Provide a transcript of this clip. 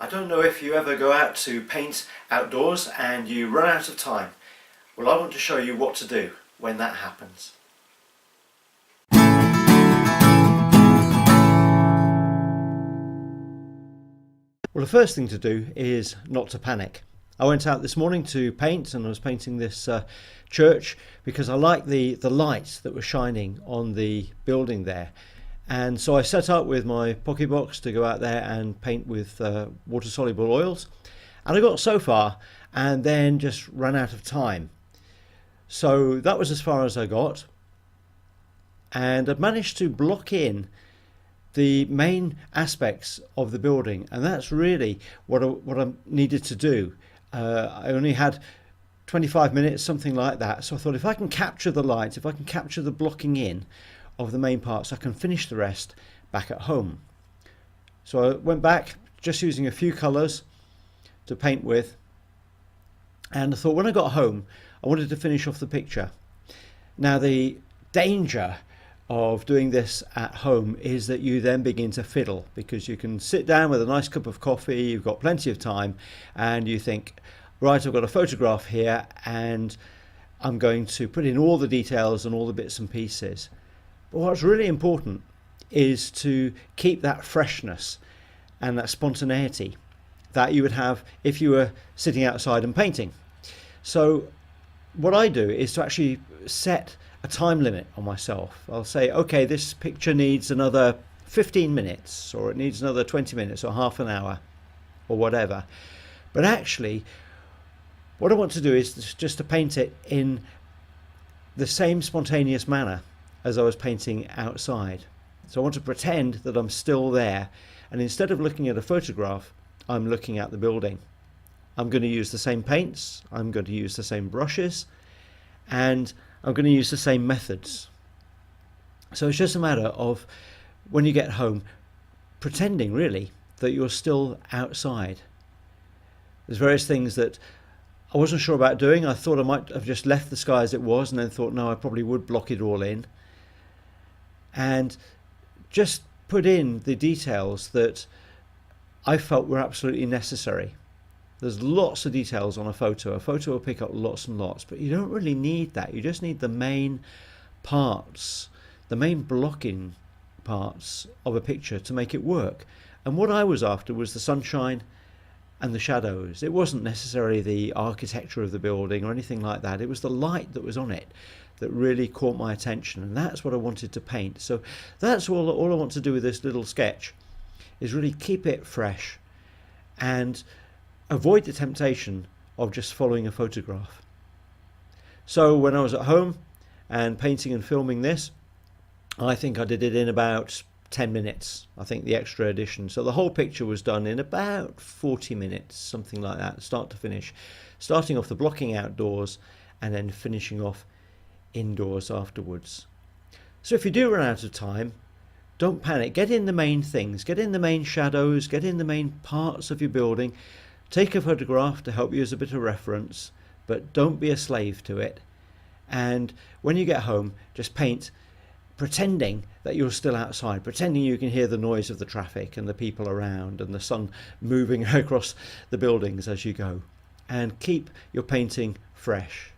I don't know if you ever go out to paint outdoors and you run out of time. Well, I want to show you what to do when that happens. Well, the first thing to do is not to panic. I went out this morning to paint, and I was painting this church because I like the light that was shining on the building there. And so I set up with my pocket box to go out there and paint with water-soluble oils. And I got so far and then just ran out of time. So that was as far as I got. And I've managed to block in the main aspects of the building. And that's really what I needed to do. I only had 25 minutes, something like that. So I thought if I can capture the light, if I can capture the blocking in of the main parts, I can finish the rest back at home. So I went back just using a few colours to paint with, and I thought when I got home I wanted to finish off the picture. Now the danger of doing this at home is that you then begin to fiddle, because you can sit down with a nice cup of coffee, you've got plenty of time, and you think, right, I've got a photograph here and I'm going to put in all the details and all the bits and pieces. But what's really important is to keep that freshness and that spontaneity that you would have if you were sitting outside and painting. So what I do is to actually set a time limit on myself. I'll say, okay, this picture needs another 15 minutes, or it needs another 20 minutes, or half an hour, or whatever. But actually, what I want to do is just to paint it in the same spontaneous manner as I was painting outside. So I want to pretend that I'm still there, and instead of looking at a photograph, I'm looking at the building. I'm going to use the same paints, I'm going to use the same brushes, and I'm going to use the same methods. So it's just a matter of, when you get home, pretending really that you're still outside. There's various things that I wasn't sure about doing. I thought I might have just left the sky as it was, and then thought, no, I probably would block it all in. And just put in the details that I felt were absolutely necessary. There's lots of details on a photo. A photo will pick up lots and lots, but you don't really need that. You just need the main parts, the main blocking parts of a picture to make it work. And what I was after was the sunshine and the shadows. It wasn't necessarily the architecture of the building or anything like that. It was the light that was on it that really caught my attention, and that's what I wanted to paint. So that's all I want to do with this little sketch, is really keep it fresh and avoid the temptation of just following a photograph. So when I was at home and painting and filming this, I think I did it in about 10 minutes, I think, the extra edition. So the whole picture was done in about 40 minutes, something like that, start to finish. Starting off the blocking outdoors and then finishing off indoors afterwards. So if you do run out of time, don't panic. Get in the main things, get in the main shadows, get in the main parts of your building. Take a photograph to help you as a bit of reference, but don't be a slave to it. And when you get home, just paint pretending that you're still outside, pretending you can hear the noise of the traffic and the people around and the sun moving across the buildings as you go. And keep your painting fresh.